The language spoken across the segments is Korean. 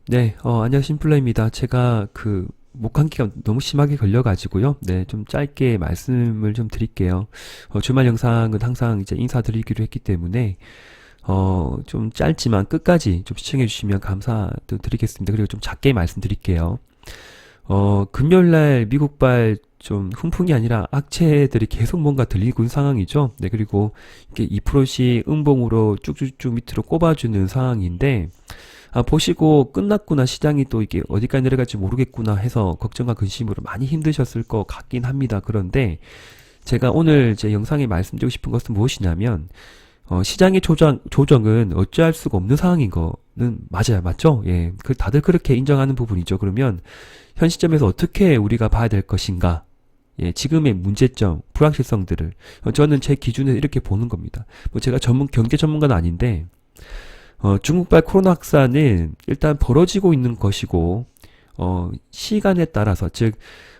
네, 안녕하세요. 플레입니다. 제가 목 감기가 너무 심하게 걸려가지고요. 네, 좀 짧게 말씀을 좀 드릴게요. 주말 영상은 항상 이제 인사드리기로 했기 때문에, 좀 짧지만 끝까지 좀 시청해주시면 감사드리겠습니다. 그리고 좀 작게 말씀드릴게요. 금요일날 미국발 좀 훈풍이 아니라 악재들이 계속 뭔가 들리고 있는 상황이죠. 네, 그리고 이게 2%씩 음봉으로 쭉쭉쭉 밑으로 꼽아주는 상황인데, 보시고 끝났구나, 시장이 또 이게 어디까지 내려갈지 모르겠구나 해서 걱정과 근심으로 많이 힘드셨을 것 같긴 합니다. 그런데 제가 오늘 제 영상에 말씀드리고 싶은 것은 무엇이냐면, 시장의 조정은 어찌할 수가 없는 상황인 거는 맞아요. 맞죠? 예. 다들 그렇게 인정하는 부분이죠. 그러면 현 시점에서 어떻게 우리가 봐야 될 것인가? 예, 지금의 문제점, 불확실성들을 저는 제 기준에 이렇게 보는 겁니다. 뭐 제가 경제 전문가는 아닌데, 중국발 코로나 확산은 일단 벌어지고 있는 것이고, 시간에 따라서, 즉,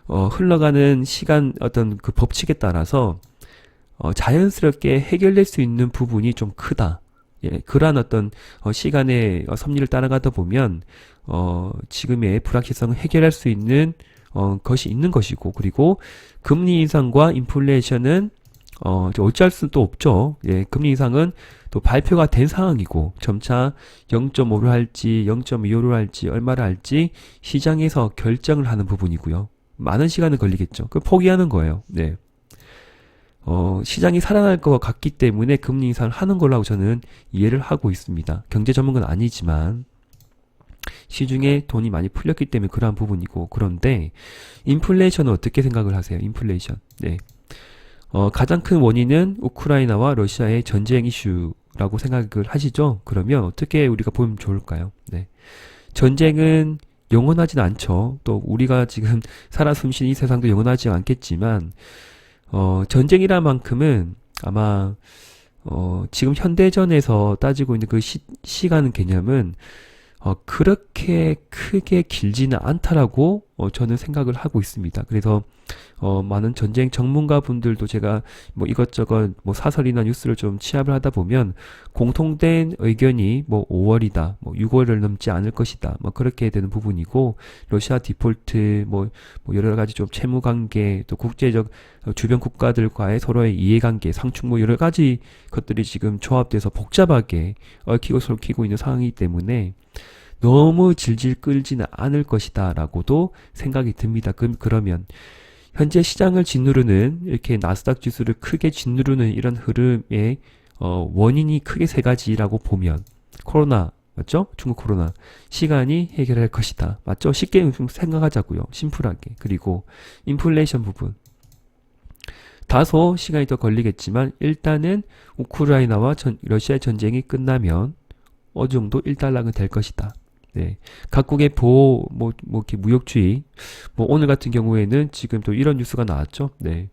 흘러가는 시간 어떤 그 법칙에 따라서, 자연스럽게 해결될 수 있는 부분이 좀 크다. 예, 그러한 어떤, 시간의 섭리를 따라가다 보면, 지금의 불확실성을 해결할 수 있는, 것이 있는 것이고, 그리고 금리 인상과 인플레이션은 어찌할 수도 없죠. 예, 금리 인상은 또 발표가 된 상황이고, 점차 0.5를 할지, 0.25를 할지, 얼마를 할지 시장에서 결정을 하는 부분이고요. 많은 시간은 걸리겠죠. 그 포기하는 거예요. 네. 시장이 살아날 것 같기 때문에 금리 인상을 하는 걸로 하고 저는 이해를 하고 있습니다. 경제 전문가는 아니지만, 시중에 돈이 많이 풀렸기 때문에 그러한 부분이고, 그런데, 인플레이션은 어떻게 생각을 하세요? 인플레이션. 네. 가장 큰 원인은 우크라이나와 러시아의 전쟁 이슈라고 생각을 하시죠? 그러면 어떻게 우리가 보면 좋을까요? 네. 전쟁은 영원하진 않죠. 또 우리가 지금 살아 숨쉬는 이 세상도 영원하지 않겠지만, 전쟁이란 만큼은 아마, 지금 현대전에서 따지고 있는 그 시간 개념은 그렇게 크게 길지는 않다라고 저는 생각을 하고 있습니다. 그래서 많은 전쟁 전문가 분들도 제가 뭐 이것저것 뭐 사설이나 뉴스를 좀 취합을 하다 보면 공통된 의견이 뭐 5월이다, 뭐 6월을 넘지 않을 것이다, 뭐 그렇게 되는 부분이고, 러시아 디폴트, 뭐 여러 가지 좀 채무 관계, 또 국제적 주변 국가들과의 서로의 이해관계, 상충 뭐 여러 가지 것들이 지금 조합돼서 복잡하게 얽히고 설키고 있는 상황이기 때문에 너무 질질 끌지는 않을 것이다 라고도 생각이 듭니다. 그러면 현재 시장을 짓누르는, 이렇게 나스닥 지수를 크게 짓누르는 이런 흐름의 원인이 크게 세 가지라고 보면, 코로나 맞죠? 중국 코로나 시간이 해결할 것이다. 맞죠? 쉽게 좀 생각하자고요. 심플하게. 그리고 인플레이션 부분, 다소 시간이 더 걸리겠지만 일단은 우크라이나와 러시아의 전쟁이 끝나면 어느 정도 일단락은 될 것이다. 네. 각국의 이렇게 무역주의, 오늘 같은 경우에는 지금 또 이런 뉴스가 나왔죠. 네.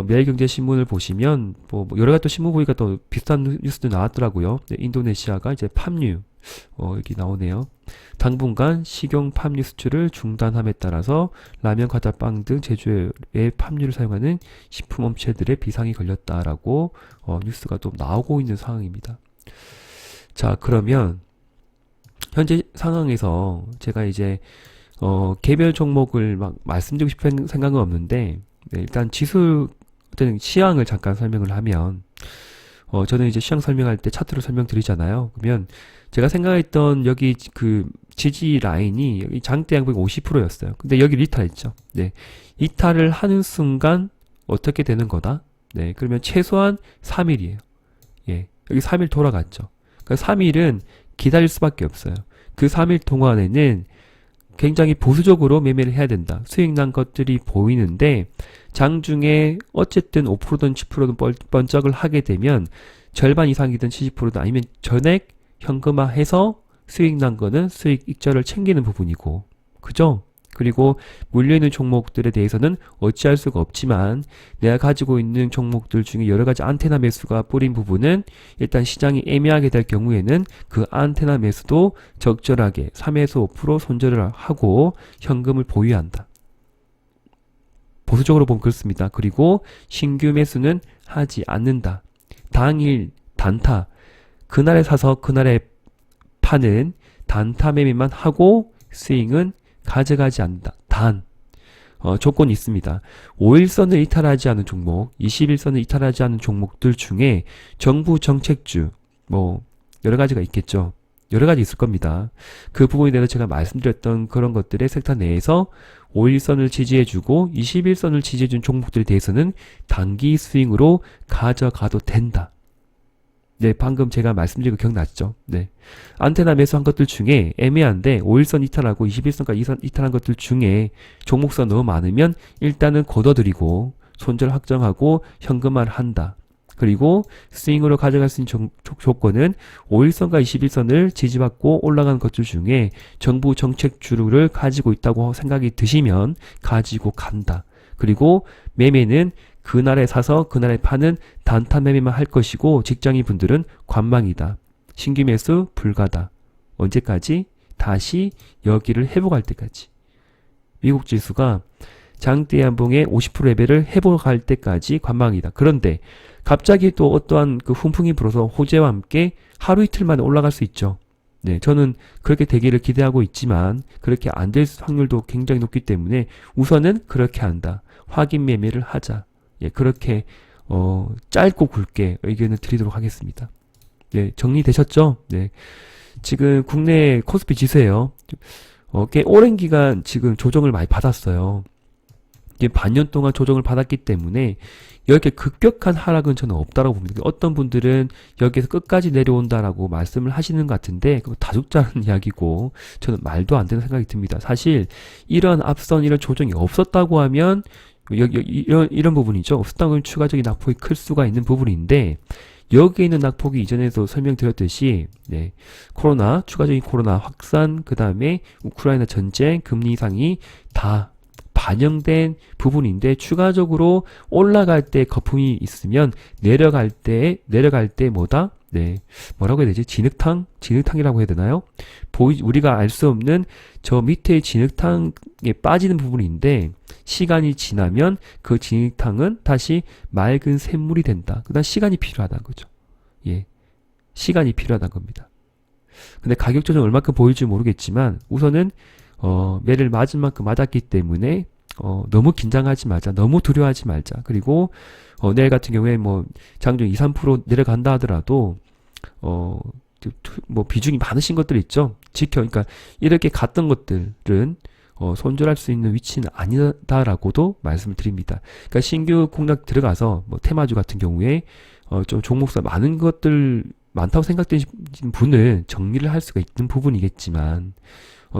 매일경제신문을 보시면, 여러 가지 또 신문 보니까 또 비슷한 뉴스도 나왔더라고요. 네, 인도네시아가 이제 팜유, 여기 나오네요. 당분간 식용 팜유 수출을 중단함에 따라서 라면, 과자, 빵 등 제조에 팜유를 사용하는 식품업체들의 비상이 걸렸다라고, 뉴스가 또 나오고 있는 상황입니다. 자, 그러면, 현재 상황에서 제가 이제 개별 종목을 막 말씀드리고 싶은 생각은 없는데, 네, 일단 지수 어떤 시황을 잠깐 설명을 하면, 저는 이제 시황 설명할 때 차트로 설명드리잖아요. 그러면 제가 생각했던 여기 그 지지 라인이 여기 장대 양봉이 50%였어요. 근데 여기 이탈했죠. 네, 이탈을 하는 순간 어떻게 되는 거다? 네, 그러면 최소한 3일이에요. 예, 여기 3일 돌아갔죠. 그러니까 3일은 기다릴 수밖에 없어요. 그 3일 동안에는 굉장히 보수적으로 매매를 해야 된다. 수익 난 것들이 보이는데, 장중에 어쨌든 5%든 10%든 번쩍을 하게 되면 절반 이상이든 70%든 아니면 전액 현금화해서 수익 난 거는 수익 익절을 챙기는 부분이고, 그죠? 그리고 물려있는 종목들에 대해서는 어찌할 수가 없지만, 내가 가지고 있는 종목들 중에 여러 가지 안테나 매수가 뿌린 부분은 일단 시장이 애매하게 될 경우에는 그 안테나 매수도 적절하게 3에서 5% 손절을 하고 현금을 보유한다. 보수적으로 보면 그렇습니다. 그리고 신규 매수는 하지 않는다. 당일 단타, 그날에 사서 그날에 파는 단타 매매만 하고 스윙은 가져가지 않는다. 단 조건이 있습니다. 5일선을 이탈하지 않은 종목, 21선을 이탈하지 않은 종목들 중에 정부 정책주 뭐 여러 가지가 있겠죠. 여러 가지 있을 겁니다. 그 부분에 대해서 제가 말씀드렸던 그런 것들의 섹터 내에서 5일선을 지지해주고 21선을 지지해준 종목들에 대해서는 단기 스윙으로 가져가도 된다. 네, 방금 제가 말씀드린 거 기억났죠? 네. 안테나 매수한 것들 중에 애매한데 5일선 이탈하고 21선까지 이탈한 것들 중에 종목수가 너무 많으면 일단은 걷어들이고 손절 확정하고 현금화를 한다. 그리고 스윙으로 가져갈 수 있는 조건은 5일선과 21선을 지지받고 올라가는 것들 중에 정부 정책주를 가지고 있다고 생각이 드시면 가지고 간다. 그리고 매매는 그날에 사서 그날에 파는 단타 매매만 할 것이고 직장인 분들은 관망이다. 신규 매수 불가다. 언제까지? 다시 여기를 회복할 때까지. 미국 지수가 장대 연봉의 50% 레벨을 회복할 때까지 관망이다. 그런데 갑자기 또 어떠한 그 훈풍이 불어서 호재와 함께 하루 이틀 만에 올라갈 수 있죠. 네, 저는 그렇게 되기를 기대하고 있지만 그렇게 안 될 확률도 굉장히 높기 때문에 우선은 그렇게 한다. 확인 매매를 하자. 예, 그렇게 짧고 굵게 의견을 드리도록 하겠습니다. 네, 정리되셨죠? 네. 지금 국내 코스피 지수예요. 꽤 오랜 기간 지금 조정을 많이 받았어요. 이게 반년 동안 조정을 받았기 때문에 이렇게 급격한 하락은 저는 없다라고 봅니다. 어떤 분들은 여기에서 끝까지 내려온다라고 말씀을 하시는 것 같은데 그거 다죽자는 이야기고 저는 말도 안 되는 생각이 듭니다. 사실 이런 앞선 이런 조정이 없었다고 하면 이런 부분이죠. 없었다고 하면 추가적인 낙폭이 클 수가 있는 부분인데 여기에 있는 낙폭이 이전에도 설명드렸듯이 네, 추가적인 코로나 확산, 그 다음에 우크라이나 전쟁, 금리 인상이 다 반영된 부분인데 추가적으로 올라갈 때 거품이 있으면 내려갈 때 뭐다? 네. 뭐라고 해야 되지? 진흙탕이라고 해야 되나요? 우리가 알 수 없는 저 밑에 진흙탕에 빠지는 부분인데 시간이 지나면 그 진흙탕은 다시 맑은 샘물이 된다. 그다음 시간이 필요하다는 거죠. 예. 시간이 필요하다는 겁니다. 근데 가격 조정 얼마큼 보일지 모르겠지만 우선은 매를 맞은 만큼 맞았기 때문에 너무 긴장하지 말자. 너무 두려워하지 말자. 그리고 내일 같은 경우에 뭐 장중 2, 3% 내려간다 하더라도 뭐 비중이 많으신 것들 있죠. 그러니까 이렇게 갔던 것들은 손절할 수 있는 위치는 아니다라고도 말씀을 드립니다. 그러니까 신규 공략 들어가서 뭐 테마주 같은 경우에 좀 종목수가 많은 것들 많다고 생각되시는 분은 정리를 할 수가 있는 부분이겠지만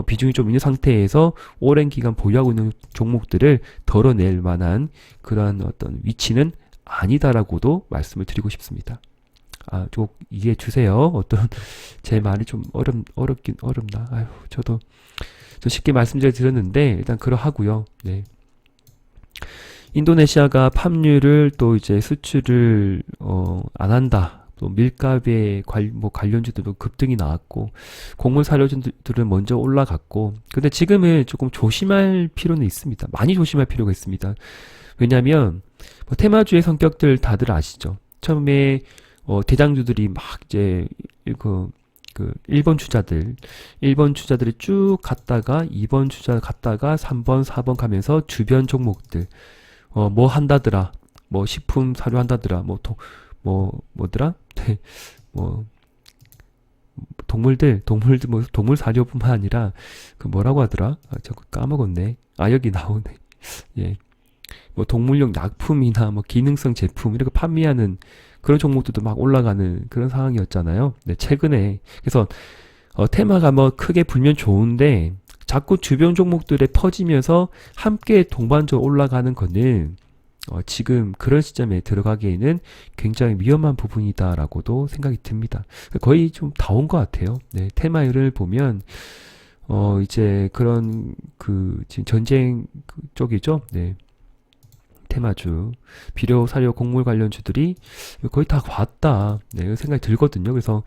비중이 좀 있는 상태에서 오랜 기간 보유하고 있는 종목들을 덜어낼 만한 그러한 어떤 위치는 아니다라고도 말씀을 드리고 싶습니다. 좀 이해해 주세요. 제 말이 좀 어렵나. 아유, 저도 좀 쉽게 말씀드렸는데 일단 그러하고요. 네. 인도네시아가 팜유를 또 이제 수출을 안 한다. 또 밀가루의 관련주들도 급등이 나왔고 곡물 사료주들은 먼저 올라갔고 근데 지금은 조금 조심할 필요는 있습니다. 많이 조심할 필요가 있습니다. 왜냐하면 테마주의 성격들 다들 아시죠? 처음에 대장주들이 막 이제 그 1번 주자들이 쭉 갔다가 2번 주자 갔다가 3번, 4번 가면서 주변 종목들 뭐 한다더라. 뭐 식품 사료 한다더라. 뭐더라? 네, 동물 사료뿐만 아니라 그 뭐라고 하더라? 저거 까먹었네. 여기 나오네. 예. 뭐 동물용 약품이나 뭐 기능성 제품 이렇게 판매하는 그런 종목들도 막 올라가는 그런 상황이었잖아요. 네, 최근에. 그래서 테마가 뭐 크게 불면 좋은데 자꾸 주변 종목들에 퍼지면서 함께 동반적으로 올라가는 거는 지금 그런 시점에 들어가기에는 굉장히 위험한 부분이다라고도 생각이 듭니다. 거의 좀 다 온 것 같아요. 네, 테마를 보면 이제 그런 지금 전쟁 쪽이죠. 네. 테마주, 비료, 사료, 곡물 관련주들이 거의 다 왔다. 네, 이런 생각이 들거든요. 그래서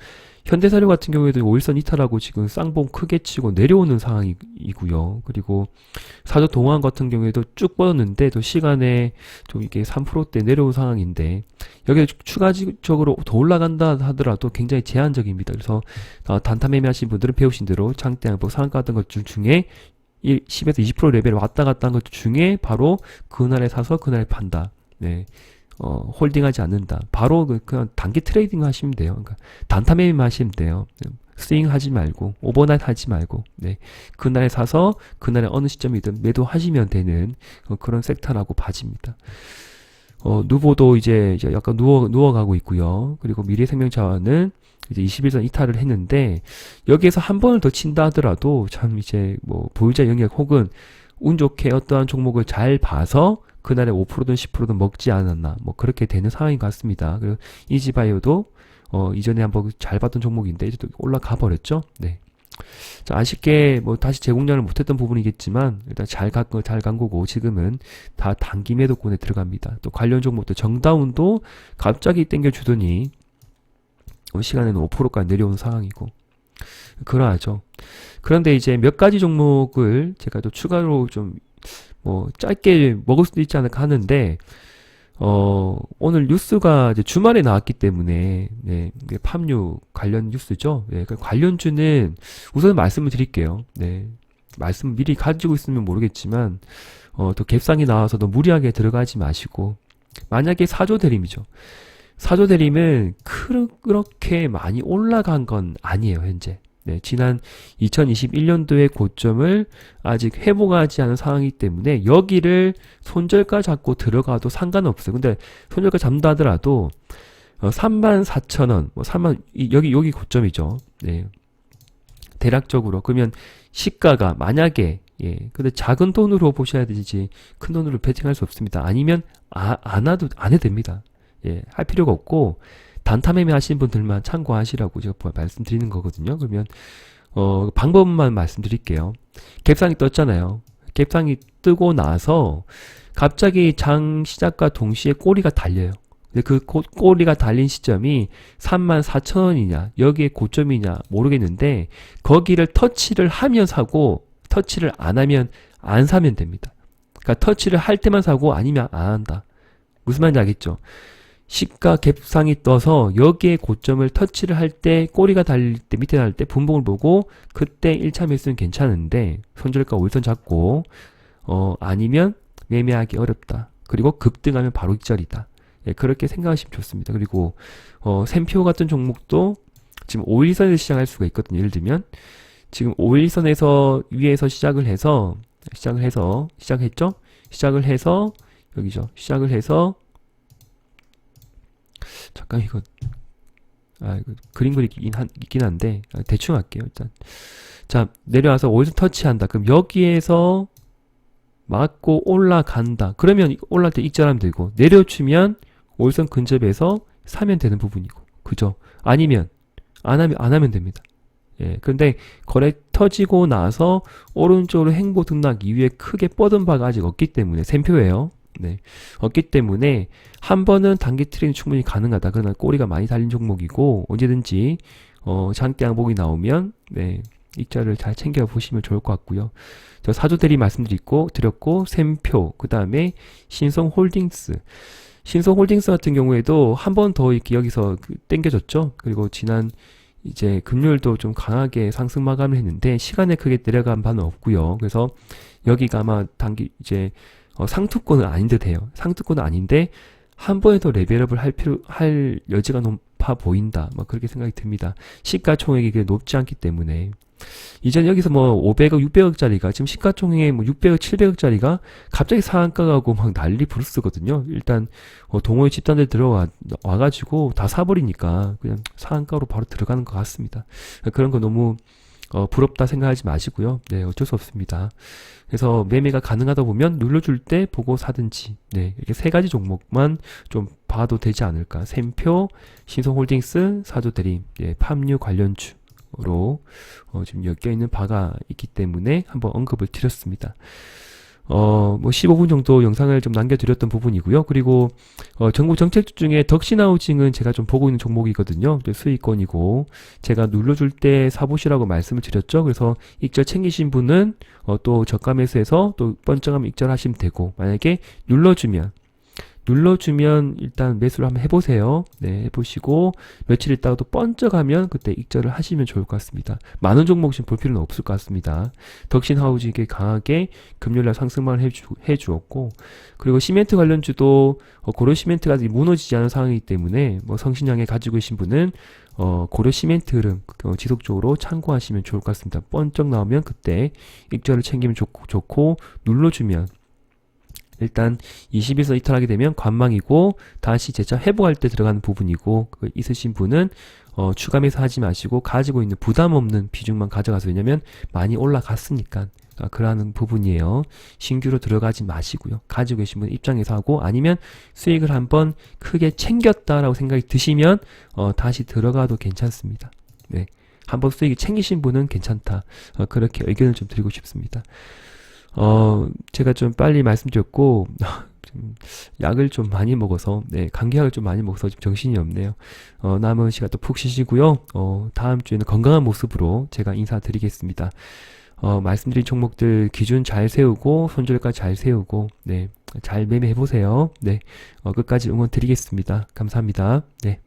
현대사료 같은 경우에도 5일선 이탈하고 지금 쌍봉 크게 치고 내려오는 상황이고요. 그리고 사조 동안 같은 경우에도 쭉 뻗었는데 또 시간에 좀 이게 3%대 내려온 상황인데 여기에 추가적으로 더 올라간다 하더라도 굉장히 제한적입니다. 그래서 단타 매매하신 분들은 배우신 대로 장대 양봉 상한가 같은 것 중에 10에서 20% 레벨 왔다 갔다 한 것 중에 바로 그날에 사서 그날에 판다. 네. 홀딩하지 않는다. 바로 그냥 단기 트레이딩 하시면 돼요. 그러니까 단타 매매만 하시면 돼요. 스윙 하지 말고, 오버나잇 하지 말고, 네. 그날에 사서, 그날에 어느 시점이든 매도하시면 되는 그런 섹터라고 봐집니다. 누보도 이제 약간 누워가고 있고요. 그리고 미래생명자원은 이제 21선 이탈을 했는데, 여기에서 한 번을 더 친다 하더라도, 참 이제 뭐, 보유자 영역 혹은 운 좋게 어떠한 종목을 잘 봐서, 그날에 5%든 10%든 먹지 않았나, 뭐, 그렇게 되는 상황인 것 같습니다. 그리고 이지바이오도, 이전에 한번 잘 봤던 종목인데, 이제 또 올라가 버렸죠? 네. 자, 아쉽게, 뭐, 다시 재공략을 못했던 부분이겠지만, 일단 잘 간 거고, 지금은 다 단기 매도권에 들어갑니다. 또 관련 종목도 정다운도 갑자기 땡겨주더니, 시간에는 5%까지 내려온 상황이고, 그러하죠. 그런데 이제 몇 가지 종목을 제가 또 추가로 좀, 뭐, 짧게 먹을 수도 있지 않을까 하는데, 오늘 뉴스가 이제 주말에 나왔기 때문에, 네, 팜유 관련 뉴스죠. 네, 그 관련주는 우선 말씀을 드릴게요. 네, 말씀 미리 가지고 있으면 모르겠지만, 또 갭상이 나와서 너 무리하게 들어가지 마시고, 만약에 사조 대림이죠. 사조 대림은 그렇게 많이 올라간 건 아니에요, 현재. 네, 지난 2021년도의 고점을 아직 회복하지 않은 상황이기 때문에 여기를 손절가 잡고 들어가도 상관없어요. 근데 손절가 잡는다 하더라도 34,000원, 뭐 3만 여기 고점이죠. 네. 대략적으로 그러면 시가가 만약에 근데 작은 돈으로 보셔야 되지 큰 돈으로 베팅할 수 없습니다. 아니면 안 해도 됩니다. 예, 할 필요가 없고 단타 매매 하시는 분들만 참고하시라고 제가 말씀드리는 거거든요. 그러면 방법만 말씀드릴게요. 갭상이 떴잖아요. 갭상이 뜨고 나서 갑자기 장 시작과 동시에 꼬리가 달려요. 근데 그 꼬리가 달린 시점이 34,000원이냐 여기에 고점이냐 모르겠는데 거기를 터치를 하면 사고 터치를 안 하면 안 사면 됩니다. 그러니까 터치를 할 때만 사고 아니면 안 한다. 무슨 말인지 알겠죠? 시가 갭상이 떠서 여기에 고점을 터치를 할 때 꼬리가 달릴 때 밑에 달릴 때 분봉을 보고 그때 1차 매수는 괜찮은데 손절가 5일선 잡고 아니면 매매하기 어렵다. 그리고 급등하면 바로 익절이다. 예, 그렇게 생각하시면 좋습니다. 그리고 샘표 같은 종목도 지금 5일선에서 시작할 수가 있거든요. 예를 들면 지금 5일선에서 위에서 시작을 해서 시작했죠? 시작을 해서 여기죠. 시작을 해서 잠깐 이거 그림 그리기 있긴 한데 대충 할게요. 일단 자 내려와서 5일선 터치한다. 그럼 여기에서 맞고 올라간다. 그러면 올라갈 때 익절하면 되고 내려주면 5일선 근접에서 사면 되는 부분이고 그죠? 아니면 안 하면 됩니다. 예, 근데 거래 터지고 나서 오른쪽으로 횡보 등락 이후에 크게 뻗은 바가 아직 없기 때문에 샘표예요. 네, 없기 때문에 한 번은 단기 트레이딩 충분히 가능하다. 그러나 꼬리가 많이 달린 종목이고 언제든지 장대 양봉이 나오면 네, 익절을 잘 챙겨 보시면 좋을 것 같고요. 저 사조 대리 말씀드렸고 샘표 그 다음에 신성홀딩스 같은 경우에도 한 번 더 이렇게 여기서 땡겨졌죠. 그리고 지난 이제 금요일도 좀 강하게 상승 마감을 했는데 시간에 크게 내려간 바는 없고요. 그래서 여기가 아마 단기 이제 상투권은 아닌 듯해요. 상투권은 아닌데 한 번에 더 레벨업을 할 여지가 높아 보인다. 뭐 그렇게 생각이 듭니다. 시가총액이 높지 않기 때문에 이전 여기서 뭐 500억, 600억짜리가 지금 시가총액 뭐 600억, 700억짜리가 갑자기 상한가 가고 막 난리 부르스거든요. 일단 동호회 집단들 와가지고 다 사버리니까 그냥 상한가로 바로 들어가는 것 같습니다. 그런 거 너무 부럽다 생각하지 마시고요. 네, 어쩔 수 없습니다. 그래서 매매가 가능하다 보면 눌러줄 때 보고 사든지, 네, 이렇게 세 가지 종목만 좀 봐도 되지 않을까. 샘표, 신성홀딩스, 사조대림, 예, 팜유 관련주로 지금 엮여 있는 바가 있기 때문에 한번 언급을 드렸습니다. 뭐 15분 정도 영상을 좀 남겨드렸던 부분이고요. 그리고 정부 정책주 중에 덕신하우징은 제가 좀 보고 있는 종목이거든요. 수익권이고 제가 눌러줄 때 사보시라고 말씀을 드렸죠. 그래서 익절 챙기신 분은 또 저가 매수해서 또 번쩍하면 익절하시면 되고, 만약에 눌러주면 일단 매수를 한번 해보세요. 네, 해보시고 며칠 있다가 또 번쩍하면 그때 익절을 하시면 좋을 것 같습니다. 많은 종목 지금 볼 필요는 없을 것 같습니다. 덕신하우징이 강하게 금요일날 상승만 해주었고, 그리고 시멘트 관련주도 고려 시멘트가 아직 무너지지 않은 상황이기 때문에 뭐 성신양에 가지고 계신 분은 고려 시멘트 흐름 지속적으로 참고하시면 좋을 것 같습니다. 번쩍 나오면 그때 익절을 챙기면 좋고 눌러주면 일단 20에서 이탈하게 되면 관망이고 다시 재차 회복할 때 들어가는 부분이고, 있으신 분은 추가 매수 하지 마시고 가지고 있는 부담 없는 비중만 가져가서, 왜냐면 많이 올라갔으니까 그러는 부분이에요. 신규로 들어가지 마시고요. 가지고 계신 분 입장에서 하고, 아니면 수익을 한번 크게 챙겼다라고 생각이 드시면 다시 들어가도 괜찮습니다. 네, 한번 수익이 챙기신 분은 괜찮다. 그렇게 의견을 좀 드리고 싶습니다. 제가 좀 빨리 말씀드렸고, 좀 약을 좀 많이 먹어서, 네, 감기약을 좀 많이 먹어서 좀 정신이 없네요. 남은 시간 또 푹 쉬시고요. 다음 주에는 건강한 모습으로 제가 인사드리겠습니다. 말씀드린 종목들 기준 잘 세우고, 손절가 잘 세우고, 네, 잘 매매해보세요. 네, 끝까지 응원 드리겠습니다. 감사합니다. 네.